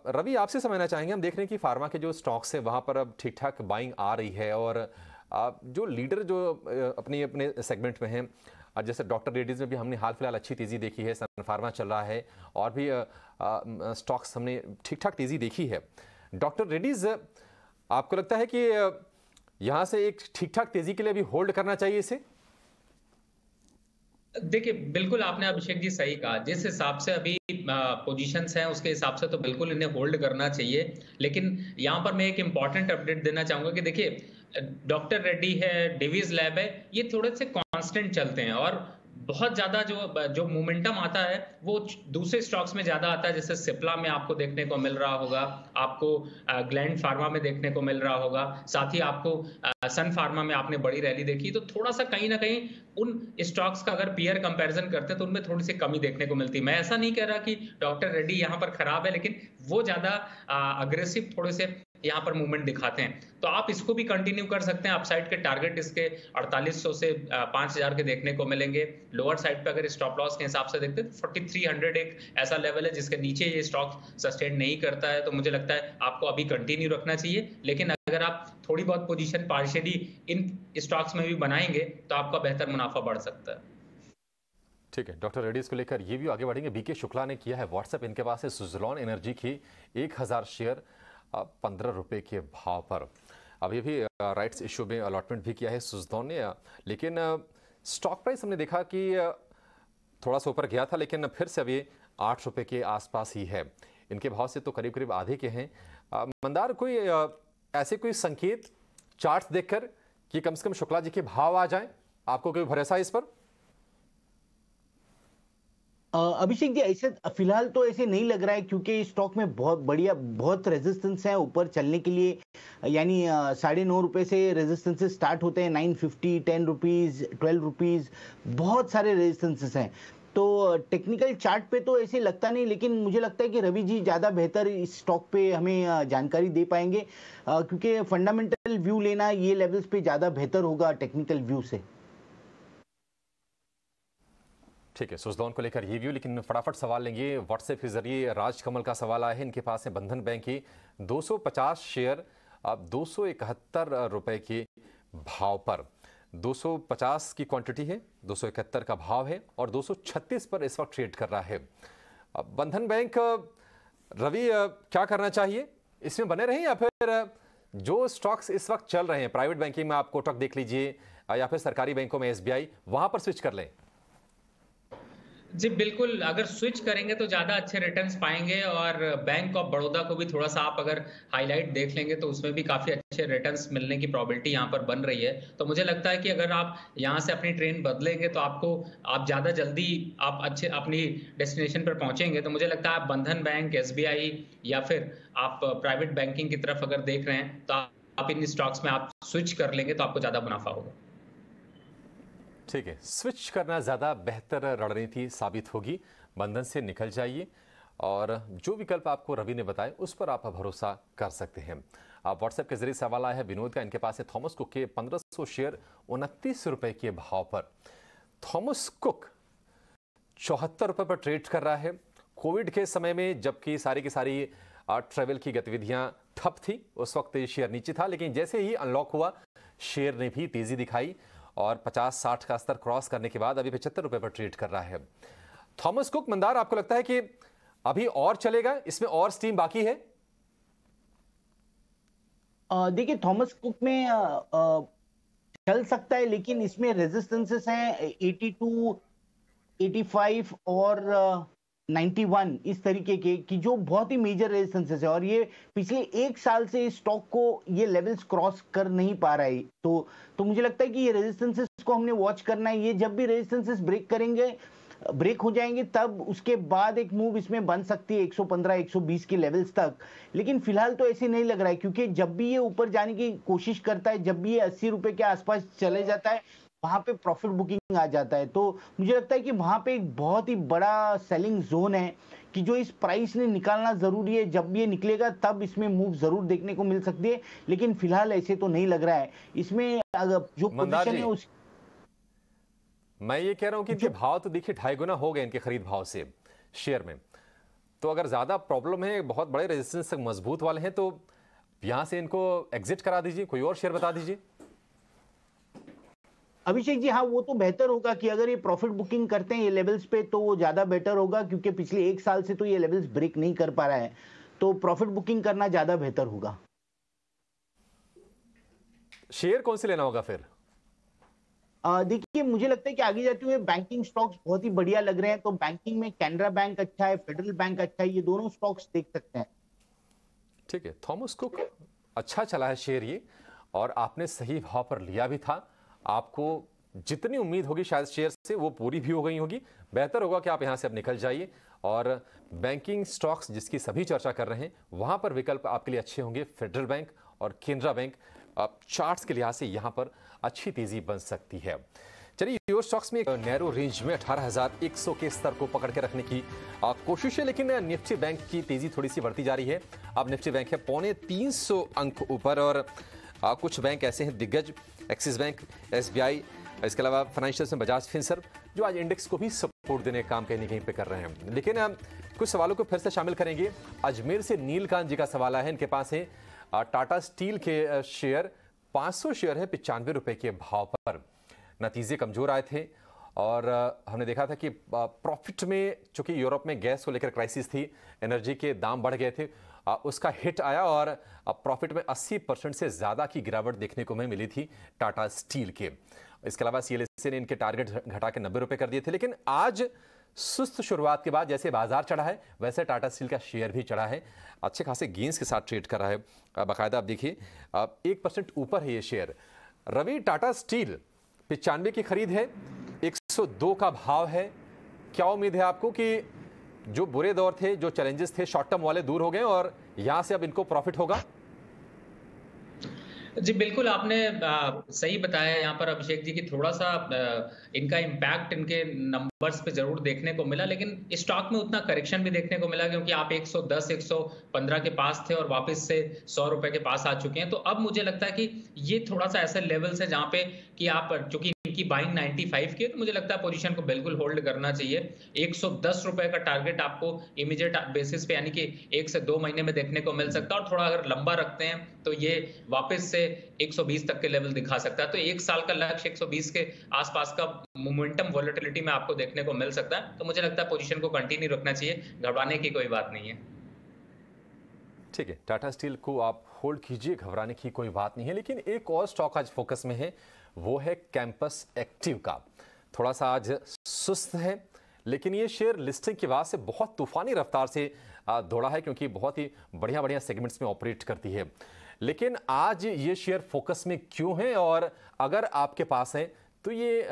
रवि, आपसे समझना चाहेंगे, हम देख रहे हैं कि फार्मा के जो स्टॉक्स हैं वहाँ पर अब ठीक ठाक बाइंग आ रही है, और जो लीडर जो अपने सेगमेंट में हैं, जैसे डॉक्टर रेड्डीज में भी हमने हाल फिलहाल अच्छी तेज़ी देखी है, सन फार्मा चल रहा है, और भी स्टॉक्स हमने ठीक ठाक तेज़ी देखी है। डॉक्टर रेड्डीज, आपको लगता है कि यहाँ से एक ठीक ठाक तेज़ी के लिए भी होल्ड करना चाहिए इसे? देखिए, बिल्कुल आपने अभिषेक जी सही कहा। जिस हिसाब से अभी पोजीशंस हैं उसके हिसाब से तो बिल्कुल इन्हें होल्ड करना चाहिए, लेकिन यहाँ पर मैं एक इंपॉर्टेंट अपडेट देना चाहूंगा कि देखिए डॉक्टर रेड्डी है, डिवीज लैब है, ये थोड़े से कांस्टेंट चलते हैं, और बहुत ज्यादा जो मोमेंटम आता है वो दूसरे स्टॉक्स में ज्यादा आता है। जैसे सिप्ला में आपको देखने को मिल रहा होगा, आपको ग्लैंड फार्मा में देखने को मिल रहा होगा, साथ ही आपको सन फार्मा में आपने बड़ी रैली देखी। तो थोड़ा सा कहीं ना कहीं उन स्टॉक्स का अगर पीयर कंपैरिजन करते हैं तो उनमें थोड़ी सी कमी देखने को मिलती है। मैं ऐसा नहीं कह रहा कि डॉक्टर रेड्डी यहाँ पर खराब है, लेकिन वो ज्यादा अग्रेसिव थोड़े से यहाँ पर मूवमेंट दिखाते हैं, तो आप इसको भी कंटिन्यू कर सकते हैं। अपसाइड के टारगेट इसके 4800 से 5000 के देखने को मिलेंगे। लोअर साइड पे अगर स्टॉप लॉस के हिसाब से देखते हैं तो 4300 एक ऐसा लेवल है जिसके नीचे ये स्टॉक सस्टेन नहीं करता है, तो मुझे लगता है आपको अभी कंटिन्यू रखना चाहिए। लेकिन अगर आप थोड़ी बहुत पोजीशन पार्शियली इन स्टॉक्स में भी बनाएंगे तो आपका बेहतर मुनाफा बढ़ सकता है। ठीक है, डॉक्टर रेड्डीज को लेकर ये भी आगे बढ़ेंगे। बीके शुक्ला ने किया है व्हाट्सएप, इनके पास है सुज़लॉन एनर्जी की 1000 शेयर 15 रुपए के भाव पर। अभी भी राइट्स इशू में अलॉटमेंट भी किया है सुजलॉन ने, लेकिन स्टॉक प्राइस हमने देखा कि थोड़ा सा ऊपर गया था, लेकिन फिर से अभी 8 रुपए के आसपास ही है। इनके भाव से तो करीब करीब आधे के हैं। मंदार, कोई ऐसे कोई संकेत चार्ट देखकर कि कम से कम शुक्ला जी के भाव आ जाएं, आपको कोई भरोसा है इस पर? अभिषेक जी, ऐसे फिलहाल तो ऐसे नहीं लग रहा है, क्योंकि स्टॉक में बहुत रेजिस्टेंस है ऊपर चलने के लिए। यानी 9.5 रुपए से रेजिस्टेंसेस स्टार्ट होते हैं, 950, 10 रुपीज, 12 रुपीज, बहुत सारे रेजिस्टेंसेस हैं। तो टेक्निकल चार्ट पे तो ऐसे लगता नहीं, लेकिन मुझे लगता है कि रवि जी ज़्यादा बेहतर इस स्टॉक पे हमें जानकारी दे पाएंगे, क्योंकि फंडामेंटल व्यू लेना ये लेवल्स पे ज़्यादा बेहतर होगा टेक्निकल व्यू से। ठीक है, सुजलॉन को लेकर ये व्यू, लेकिन फटाफट सवाल लेंगे व्हाट्सएप के जरिए। राजकमल का सवाल आया है, इनके पास है बंधन बैंक की 250 शेयर अब 271 रुपए के भाव पर। 250 की क्वांटिटी है, 271 का भाव है और 236 पर इस वक्त ट्रेड कर रहा है। अब बंधन बैंक, रवि क्या करना चाहिए, इसमें बने रहें या फिर जो स्टॉक्स इस वक्त चल रहे हैं प्राइवेट बैंकिंग में, आप कोटक देख लीजिए या फिर सरकारी बैंकों में SBI, वहां पर स्विच कर लें? जी बिल्कुल, अगर स्विच करेंगे तो ज़्यादा अच्छे रिटर्न्स पाएंगे, और बैंक ऑफ बड़ौदा को भी थोड़ा सा आप अगर हाईलाइट देख लेंगे तो उसमें भी काफ़ी अच्छे रिटर्न्स मिलने की प्रोबेबिलिटी यहाँ पर बन रही है। तो मुझे लगता है कि अगर आप यहाँ से अपनी ट्रेन बदलेंगे तो आप ज़्यादा जल्दी आप अच्छे अपनी डेस्टिनेशन पर पहुँचेंगे। तो मुझे लगता है आप बंधन बैंक, SBI या फिर आप प्राइवेट बैंकिंग की तरफ अगर देख रहे हैं तो आप इन स्टॉक्स में आप स्विच कर लेंगे तो आपको ज़्यादा मुनाफा होगा। ठीक है, स्विच करना ज़्यादा बेहतर रणनीति साबित होगी। बंधन से निकल जाइए और जो विकल्प आपको रवि ने बताए उस पर आप भरोसा कर सकते हैं। आप व्हाट्सएप के जरिए सवाल आया है विनोद का, इनके पास है थॉमस कुक के 1500 शेयर 29 रुपए के भाव पर। थॉमस कुक 74 रुपए पर ट्रेड कर रहा है। कोविड के समय में जबकि सारी की सारी ट्रेवल की गतिविधियां ठप थी, उस वक्त ये शेयर नीचे था, लेकिन जैसे ही अनलॉक हुआ शेयर ने भी तेजी दिखाई और 50-60 का स्तर क्रॉस करने के बाद अभी 75 रुपए पर ट्रेड कर रहा है। थॉमस कुक, मंदार, आपको लगता है कि अभी और चलेगा, इसमें और स्टीम बाकी है? देखिए, थॉमस कुक में चल सकता है, लेकिन इसमें रेजिस्टेंसेस हैं 82, 85 और 91 इस तरीके के, कि जो बहुत ही मेजर रेजिस्टेंसेस है, और ये पिछले 1 साल से इस स्टॉक को ये लेवल्स क्रॉस कर नहीं पा रहा है। तो मुझे लगता है कि ये रेजिस्टेंसेस को हमने वॉच करना है। ये जब भी रेजिस्टेंसेस ब्रेक हो जाएंगे तब उसके बाद एक मूव इसमें बन सकती है 115, 120 के लेवल्स तक। लेकिन फिलहाल तो ऐसे नहीं लग रहा है, क्योंकि जब भी ये ऊपर जाने की कोशिश करता है, जब भी ये 80 रुपए के आसपास चले जाता है, वहां पे प्रॉफिट बुकिंग आ जाता है। तो मुझे लगता है कि वहां पे एक बहुत ही बड़ा सेलिंग जोन है कि जो इस प्राइस ने निकालना जरूरी है। जब ये निकलेगा तब इसमें मूव जरूर देखने को मिल सकती है, लेकिन फिलहाल ऐसे तो नहीं लग रहा है। इसमें अगर जो पोजीशन है उस, मैं ये कह रहा हूं कि इनके भाव तो देखिए 2.5 गुना हो गए इनके खरीद भाव से शेयर में। तो अगर ज्यादा प्रॉब्लम है, बहुत बड़े रेजिस्टेंस तक मजबूत वाले हैं, तो यहां से इनको एग्जिट करा दीजिए। कोई और शेयर बता दीजिए। अभिषेक जी, हाँ, वो तो बेहतर होगा कि अगर ये प्रॉफिट बुकिंग करते हैं ये लेवल्स पे तो वो ज्यादा बेटर होगा, क्योंकि पिछले 1 साल से तो ये लेवल्स ब्रेक नहीं कर पा रहा है। तो प्रॉफिट बुकिंग करना ज्यादा बेहतर होगा। शेयर कौन से लेना होगा फिर? देखिए, मुझे लगता है कि आगे जाते हुए बैंकिंग स्टॉक्स बहुत ही बढ़िया लग रहे हैं। तो बैंकिंग में कैनरा बैंक अच्छा है, फेडरल बैंक अच्छा है, ये दोनों स्टॉक्स देख सकते हैं। ठीक है, थॉमस कुक अच्छा चला है शेयर ये, और आपने सही भाव पर लिया भी था। आपको जितनी उम्मीद होगी शायद शेयर से वो पूरी भी हो गई होगी। बेहतर होगा कि आप यहां से अब निकल जाइए और बैंकिंग स्टॉक्स जिसकी सभी चर्चा कर रहे हैं वहां पर विकल्प आपके लिए अच्छे होंगे। फेडरल बैंक और केनरा बैंक चार्ट्स के लिहाज से यहां पर अच्छी तेजी बन सकती है। चलिए, योर स्टॉक्स में एक नैरो रेंज में 18,100 के स्तर को पकड़ के रखने की कोशिश है, लेकिन निफ्टी बैंक की तेजी थोड़ी सी बढ़ती जा रही है। अब निफ्टी बैंक है 350 अंक ऊपर, और कुछ बैंक ऐसे हैं दिग्गज, एक्सिस बैंक, SBI, इसके अलावा फाइनेंशियल में बजाज फिनसर्व, जो आज इंडेक्स को भी सपोर्ट देने का काम कहीं न कहीं पे कर रहे हैं। लेकिन कुछ सवालों को फिर से शामिल करेंगे। अजमेर से नीलकांत जी का सवाल आया है, इनके पास है टाटा स्टील के शेयर 500 शेयर है 95 रुपए के भाव पर। नतीजे कमजोर आए थे और हमने देखा था कि प्रॉफिट में, चूंकि यूरोप में गैस को लेकर क्राइसिस थी, एनर्जी के दाम बढ़ गए थे, उसका हिट आया और प्रॉफिट में 80% से ज़्यादा की गिरावट देखने को हमें मिली थी टाटा स्टील के। इसके अलावा CLSA ने इनके टारगेट घटा के 90 रुपये कर दिए थे। लेकिन आज सुस्त शुरुआत के बाद जैसे बाजार चढ़ा है वैसे टाटा स्टील का शेयर भी चढ़ा है, अच्छे खासे गेंस के साथ ट्रेड कर रहा है। बाकायदा आप देखिए 1% ऊपर है ये शेयर। रवि, टाटा स्टील 95 की खरीद है, 102 का भाव है। क्या उम्मीद है आपको कि जो बुरे दौर थे, जो चैलेंजेस थे शॉर्ट टर्म वाले, दूर हो गए और यहां से अब इनको प्रॉफिट होगा? जी बिल्कुल, आपने सही बताया यहाँ पर अभिषेक जी की थोड़ा सा इनका इम्पैक्ट इनके नंबर्स पे जरूर देखने को मिला, लेकिन स्टॉक में उतना करेक्शन भी देखने को मिला क्योंकि आप 110 115 के पास थे और वापस से 100 रुपए के पास आ चुके हैं। तो अब मुझे लगता है कि ये थोड़ा सा ऐसे लेवल से जहाँ पे कि आप, चूंकि इनकी बाइंग 95 की है, तो मुझे लगता है पोजीशन को बिल्कुल होल्ड करना चाहिए। 110 रुपए का टारगेट आपको इमीडिएट बेसिस पे यानी कि 1 से 2 महीने में देखने को मिल सकता है, और थोड़ा अगर लंबा रखते हैं तो ये वापस से 120 तक के लेवल दिखा सकता है। तो 1 साल का लक्ष्य 120 के आसपास का मोमेंटम वॉलेटिलिटी में आपको देखने को मिल सकता है। तो मुझे लगता है पोजीशन को कंटिन्यू रखना चाहिए, घबराने की कोई बात नहीं है। ठीक है, टाटा स्टील को आप होल्ड कीजिए, घबराने की कोई बात नहीं है। लेकिन एक और स्टॉक आज फोकस में है, वो है कैंपस एक्टिव का। थोड़ा सा आज सुस्त है, लेकिन ये शेयर लिस्टिंग के बाद से बहुत तूफानी रफ्तार से दौड़ा है क्योंकि बहुत ही बढ़िया बढ़िया सेगमेंट्स में ऑपरेट करती है। लेकिन आज ये शेयर फोकस में क्यों है, और अगर आपके पास है तो ये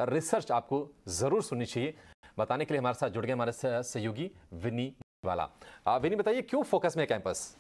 रिसर्च आपको ज़रूर सुननी चाहिए। बताने के लिए हमारे साथ जुड़ गए हमारे सहयोगी विनी वाला। विनी, बताइए क्यों फोकस में कैंपस?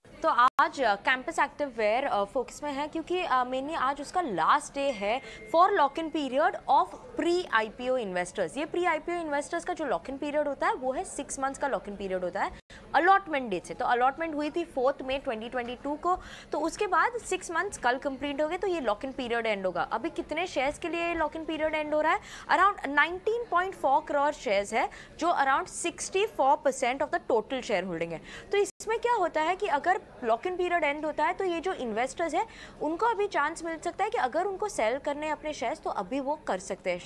तो आज कैंपस एक्टिव वेयर फोकस में है क्योंकि मेनली आज उसका लास्ट डे है for lock in period of pre IPO investors. ये प्री IPO इन्वेस्टर्स का जो लॉक इन पीरियड होता है वो है 6 मंथ्स का लॉक इन पीरियड होता है अलॉटमेंट डेट से। तो अलॉटमेंट हुई थी 4 मई 2022 को, तो उसके बाद 6 मंथ्स कल कंप्लीट हो गए, तो ये लॉक इन पीरियड एंड होगा। अभी कितने शेयर्स के लिए लॉक इन पीरियड एंड हो रहा है? अराउंड 19.4 करोड़ शेयर्स है, जो around 64% of the total share holding है। तो इसमें क्या होता है कि अगर लॉक इन पीरियड एंड होता है तो ये जो इन्वेस्टर्स है उनको अभी चांस मिल सकता है कि अगर उनको सेल करने अपने शेयर्स तो अभी वो कर सकते हैं,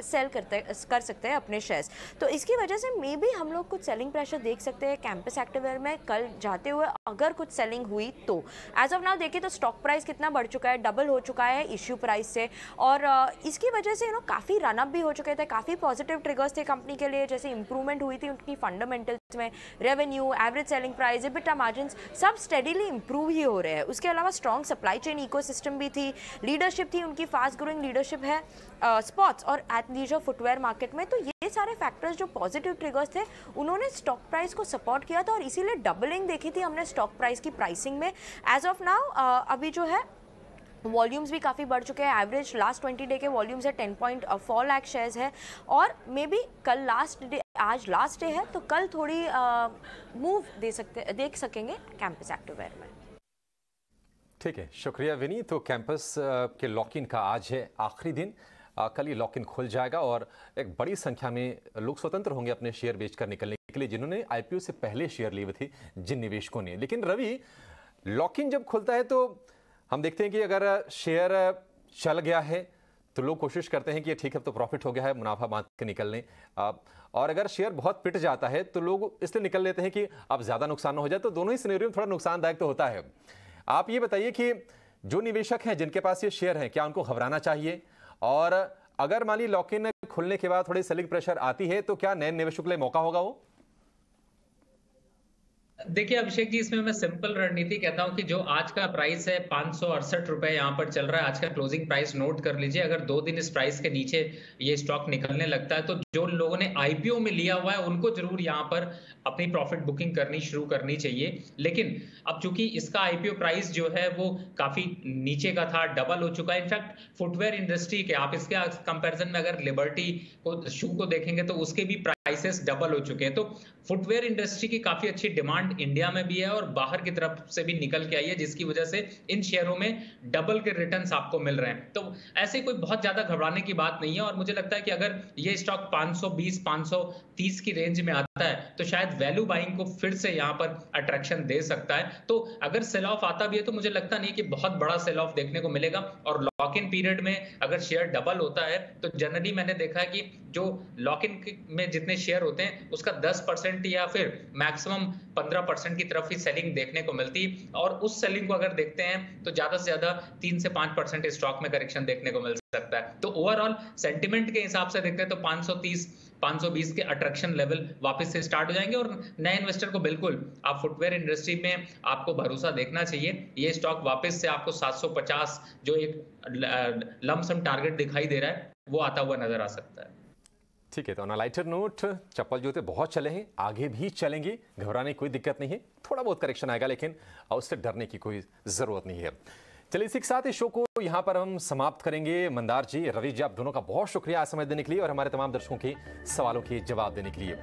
सेल कर सकते हैं अपने शेयर्स। तो इसकी वजह से मे बी हम लोग कुछ सेलिंग प्रेशर देख सकते हैं कैंपस एक्टिववेयर में कल जाते हुए, अगर कुछ सेलिंग हुई तो। एज ऑफ नाउ देखिए तो स्टॉक प्राइस कितना बढ़ चुका है, डबल हो चुका है इश्यू प्राइस से, और इसकी वजह से काफ़ी रनअप भी हो चुके थे। काफ़ी पॉजिटिव ट्रिगर्स थे कंपनी के लिए, जैसे इंप्रूवमेंट हुई थी उनकी फंडामेंटल्स में, revenue, average selling price, EBITDA margin सब स्टेडीली इंप्रूव ही हो रहे हैं। उसके अलावा स्ट्रॉन्ग सप्लाई चेन इकोसिस्टम भी थी, लीडरशिप थी उनकी, फास्ट ग्रोइंग लीडरशिप है स्पोर्ट्स और एथलीजर फुटवेयर मार्केट में। तो ये सारे फैक्टर्स जो पॉजिटिव ट्रिगर्स थे उन्होंने स्टॉक प्राइस को सपोर्ट किया था, और इसीलिए डबलिंग देखी थी हमने स्टॉक प्राइस की प्राइसिंग में। एज ऑफ नाउ अभी जो है वॉल्यूम्स भी काफ़ी बढ़ चुके हैं। एवरेज लास्ट 20 डे के वॉल्यूम्स है 10.4 लाख शेयर्स है, और मे बी कल लास्ट डे, आज लास्ट डे है तो कल थोड़ी मूव देख सकेंगे कैंपस एक्टिववेयर में। ठीक है, शुक्रिया विनी। तो कैंपस के लॉक इन का आज है आखिरी दिन, कल ये लॉक इन खुल जाएगा और एक बड़ी संख्या में लोग स्वतंत्र होंगे अपने शेयर बेचकर निकलने के लिए, जिन्होंने IPO से पहले शेयर लिए हुए थे जिन निवेशकों ने। लेकिन रवि, लॉक इन जब खुलता है तो हम देखते हैं कि अगर शेयर चल गया है तो लोग कोशिश करते हैं कि ठीक है अब तो प्रॉफिट हो गया है, मुनाफा बांध के निकल लें, और अगर शेयर बहुत पिट जाता है तो लोग इसलिए निकल लेते हैं कि अब ज़्यादा नुकसान न हो जाए। तो दोनों ही सिनेरियो में थोड़ा नुकसानदायक तो होता है। आप ये बताइए कि जो निवेशक हैं जिनके पास ये शेयर हैं, क्या उनको घबराना चाहिए? और अगर मान ली लॉक इन खुलने के बाद थोड़ी सेलिंग प्रेशर आती है तो क्या नए निवेशकों के लिए मौका होगा वो? देखिए अभिषेक जी, इसमें मैं सिंपल रणनीति कहता हूं कि जो आज का प्राइस है 568 रुपए यहाँ पर चल रहा है, आज का क्लोजिंग प्राइस नोट कर लीजिए। अगर 2 दिन इस प्राइस के नीचे ये स्टॉक निकलने लगता है तो जो लोगों ने IPO में लिया हुआ है उनको जरूर यहाँ पर अपनी प्रॉफिट बुकिंग करनी शुरू करनी चाहिए। लेकिन अब चूंकि इसका IPO प्राइस जो है वो काफी नीचे का था, डबल हो चुका है। इनफैक्ट फुटवेयर इंडस्ट्री के आप इसके कंपैरिजन में अगर लिबर्टी को शू को देखेंगे तो उसके भी प्राइसेस डबल हो चुके हैं। तो फुटवेयर इंडस्ट्री की काफी अच्छी डिमांड इंडिया में भी है और बाहर की तरफ से भी निकल के आई है, जिसकी वजह से इन शेयरों में डबल के रिटर्न्स आपको मिल रहे हैं। तो ऐसे कोई बहुत ज्यादा घबराने की बात नहीं है, और मुझे लगता है कि अगर ये स्टॉक 520 530 की रेंज में है तो शायद वैल्यू बाइंग को फिर से यहाँ पर अट्रैक्शन दे सकता है। तो अगर सेल ऑफ आता भी है तो मुझे लगता नहीं कि बहुत बड़ा सेल ऑफ देखने को मिलेगा। और लॉक इन पीरियड में अगर शेयर डबल होता है तो जनरली मैंने देखा है कि जो लॉक इन में जितने शेयर होते हैं उसका 10% या फिर मैक्सिमम 15% की तरफ ही सेलिंग देखने को मिलती है। और उस सेलिंग को अगर देखते हैं तो ज्यादा से ज्यादा 3 से 5% स्टॉक में करेक्शन देखने को मिल सकता है। तो ओवरऑल सेंटिमेंट के हिसाब से देखते हैं तो 530 520 के अट्रैक्शन लेवल वापस से स्टार्ट हो जाएंगे। और नए इन्वेस्टर को बिल्कुल आप फुटवेयर इंडस्ट्री में आपको भरोसा देखना चाहिए। ये स्टॉक वापस से आपको 750 जो एक लमसम टारगेट दिखाई दे रहा है वो आता हुआ नजर आ सकता है। ठीक है, तो ऑन अ लाइटर नोट, चप्पल जूते बहुत चले हैं, आगे भी चलेंगे, घबराने की कोई दिक्कत नहीं है। थोड़ा बहुत करेक्शन आएगा लेकिन उससे डरने की कोई जरूरत नहीं है। चलिए इसी के साथ इस शो को यहाँ पर हम समाप्त करेंगे। मंदार जी, रवि जी, आप दोनों का बहुत शुक्रिया आज समय देने के लिए और हमारे तमाम दर्शकों के सवालों के जवाब देने के लिए।